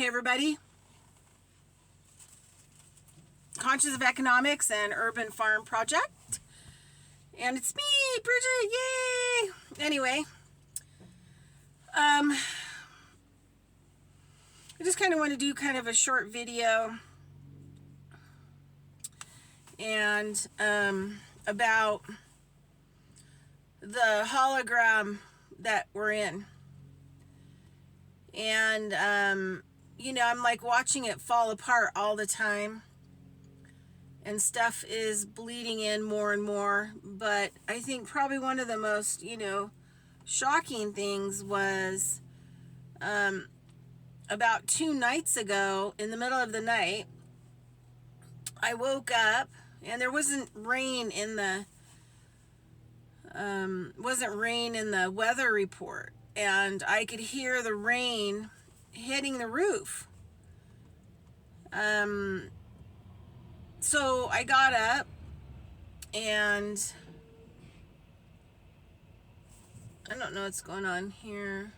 Hey everybody, Conscious of Economics and Urban Farm Project, and it's me, Bridget, yay! Anyway, I just kind of want to do kind of a short video and about the hologram that we're in. And I'm like watching it fall apart all the time, and stuff is bleeding in more and more. But I think probably one of the most shocking things was about 2 nights ago, in the middle of the night, I woke up and there wasn't rain in the weather report, and I could hear the rain hitting the roof. So I got up and I don't know what's going on here.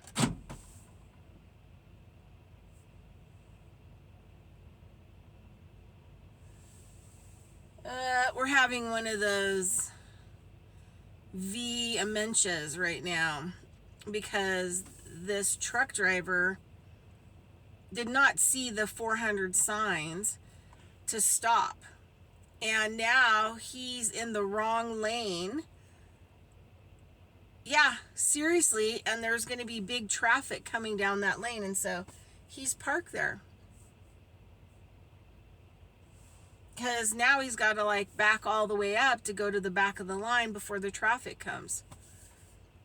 We're having one of those V-amentias right now because this truck driver did not see the 400 signs to stop, and now he's in the wrong lane. Yeah, seriously, and there's going to be big traffic coming down that lane, and so he's parked there because now he's got to back all the way up to go to the back of the line before the traffic comes.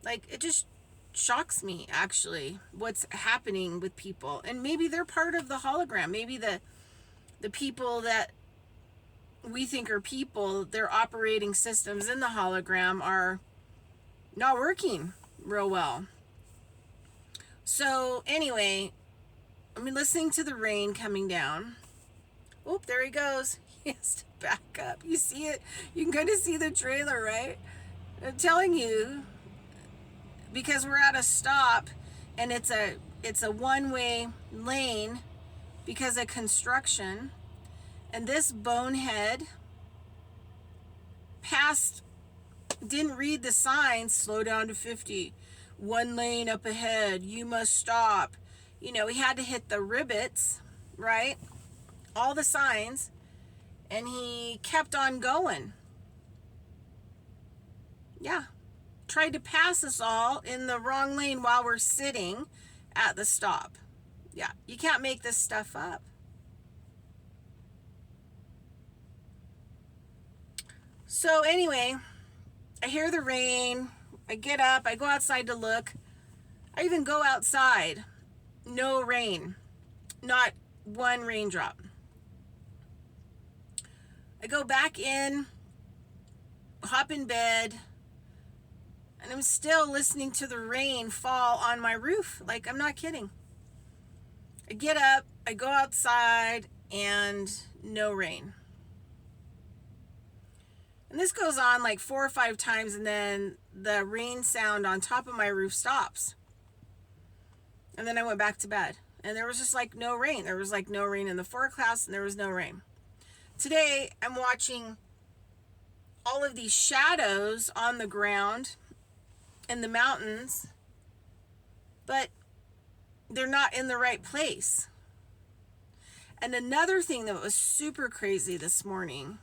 It just shocks me, actually, what's happening with people. And maybe they're part of the hologram. Maybe the people that we think are people, their operating systems in the hologram are not working real well. So anyway, I'm listening to the rain coming down. Oh, there he goes. He has to back up. You see it? You can kind of see the trailer, right? I'm telling you, because we're at a stop and it's a one-way lane because of construction, and this bonehead didn't read the signs. Slow down to 50, 1 lane up ahead, you must stop. He had to hit the rivets, right? All the signs, and he kept on going. Yeah. Tried to pass us all in the wrong lane while we're sitting at the stop. Yeah, you can't make this stuff up. So anyway, I hear the rain. I get up. I go outside to look. I even go outside. No rain. Not one raindrop. I go back in, hop in bed, and I'm still listening to the rain fall on my roof. I'm not kidding. I get up, I go outside, and no rain. And this goes on 4 or 5 times, and then the rain sound on top of my roof stops. And then I went back to bed, and there was just no rain. There was no rain in the forecast, and there was no rain. Today, I'm watching all of these shadows on the ground in the mountains, but they're not in the right place. And another thing that was super crazy this morning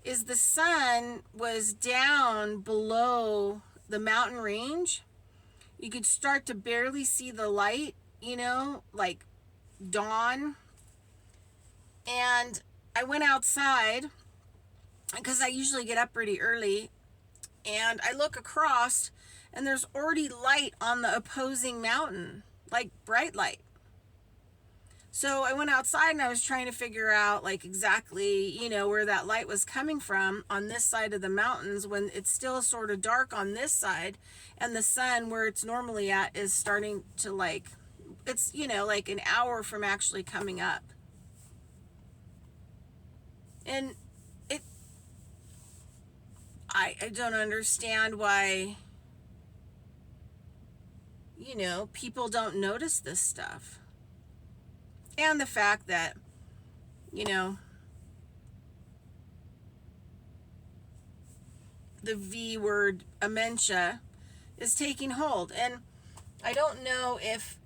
is the sun was down below the mountain range. You could start to barely see the light, dawn. And I went outside because I usually get up pretty early, and I look across and there's already light on the opposing mountain, bright light. So I went outside and I was trying to figure out exactly, where that light was coming from on this side of the mountains when it's still sort of dark on this side, and the sun where it's normally at is starting to it's, an hour from actually coming up. And I don't understand why, people don't notice this stuff. And the fact that, you know, the V word, amentia, is taking hold. And I don't know if,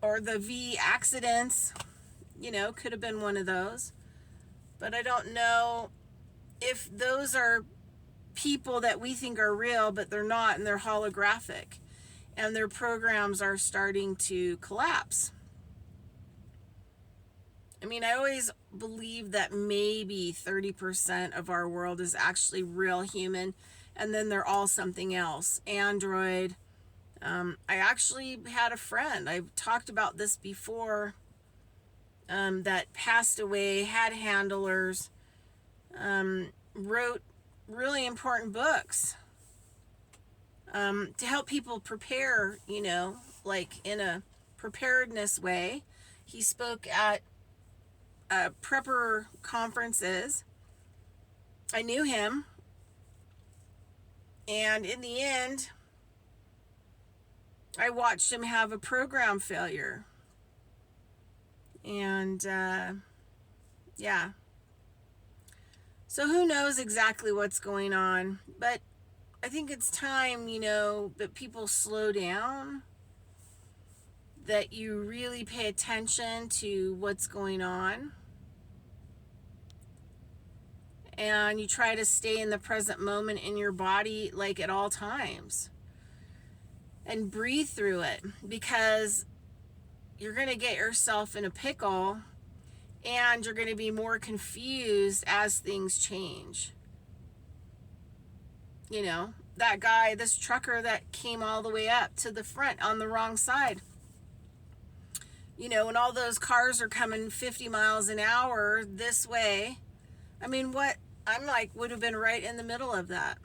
or the V accidents, you know, could have been one of those. But I don't know if those are people that we think are real, but they're not, and they're holographic. And their programs are starting to collapse. I mean, I always believe that maybe 30% of our world is actually real human, and then they're all something else. Android. I actually had a friend, I've talked about this before, that passed away, had handlers, wrote really important books to help people prepare, you know, like in a preparedness way. He spoke at prepper conferences. I knew him, and in the end, I watched him have a program failure. And yeah. So who knows exactly what's going on, but I think it's time, you know, that people slow down, that you really pay attention to what's going on, and you try to stay in the present moment in your body, like at all times, and breathe through it, because you're going to get yourself in a pickle, and you're going to be more confused as things change. You know, that guy, this trucker that came all the way up to the front on the wrong side. You know, when all those cars are coming 50 miles an hour this way, I mean, what I'm like would have been right in the middle of that.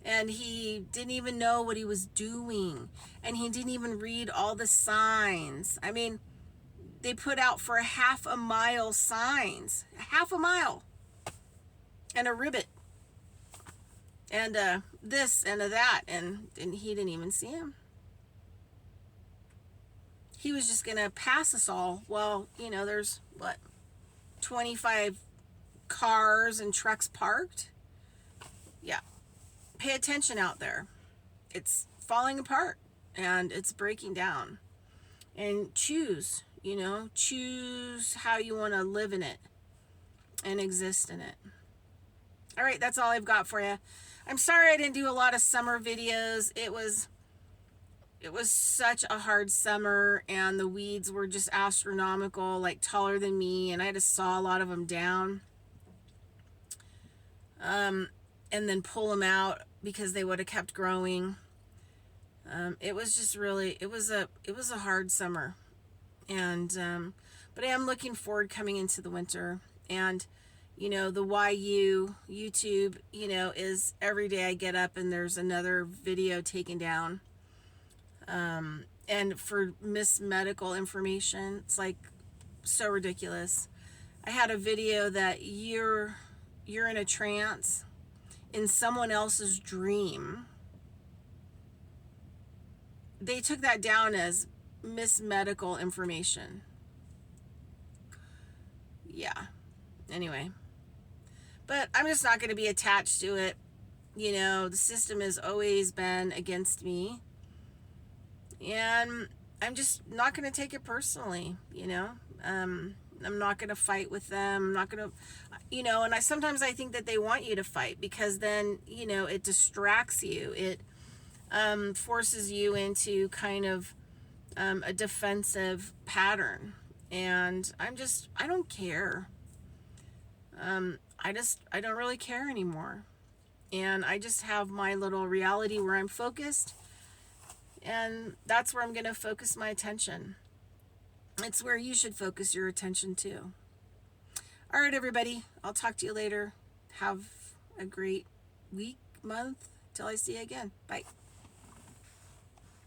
And he didn't even know what he was doing. And he didn't even read all the signs. I mean, they put out for a half a mile signs. Half a mile. And a ribbit. And this and that. And he didn't even see him. He was just going to pass us all. Well, you know, there's, 25 cars and trucks parked? Yeah. Pay attention out there. It's falling apart and it's breaking down. And choose how you want to live in it and exist in it. All right, that's all I've got for you. I'm sorry I didn't do a lot of summer videos. It was such a hard summer, and the weeds were just astronomical, like taller than me, and I had to saw a lot of them down. And then pull them out because they would have kept growing. It was just really, it was a hard summer. And, but I am looking forward coming into the winter. And, you know, the YouTube, you know, is every day I get up and there's another video taken down. And for mismedical information, it's like so ridiculous. I had a video that you're in a trance in someone else's dream. They took that down as mismedical information. Yeah. Anyway. But I'm just not going to be attached to it. You know, the system has always been against me. And I'm just not going to take it personally, you know. I'm not going to fight with them. I'm not going to, you know, and sometimes I think that they want you to fight, because then, you know, it distracts you. It forces you into kind of a defensive pattern. And I don't care. I don't really care anymore. And I just have my little reality where I'm focused. And that's where I'm going to focus my attention. It's where you should focus your attention too. All right, everybody. I'll talk to you later. Have a great week, month, till I see you again. Bye.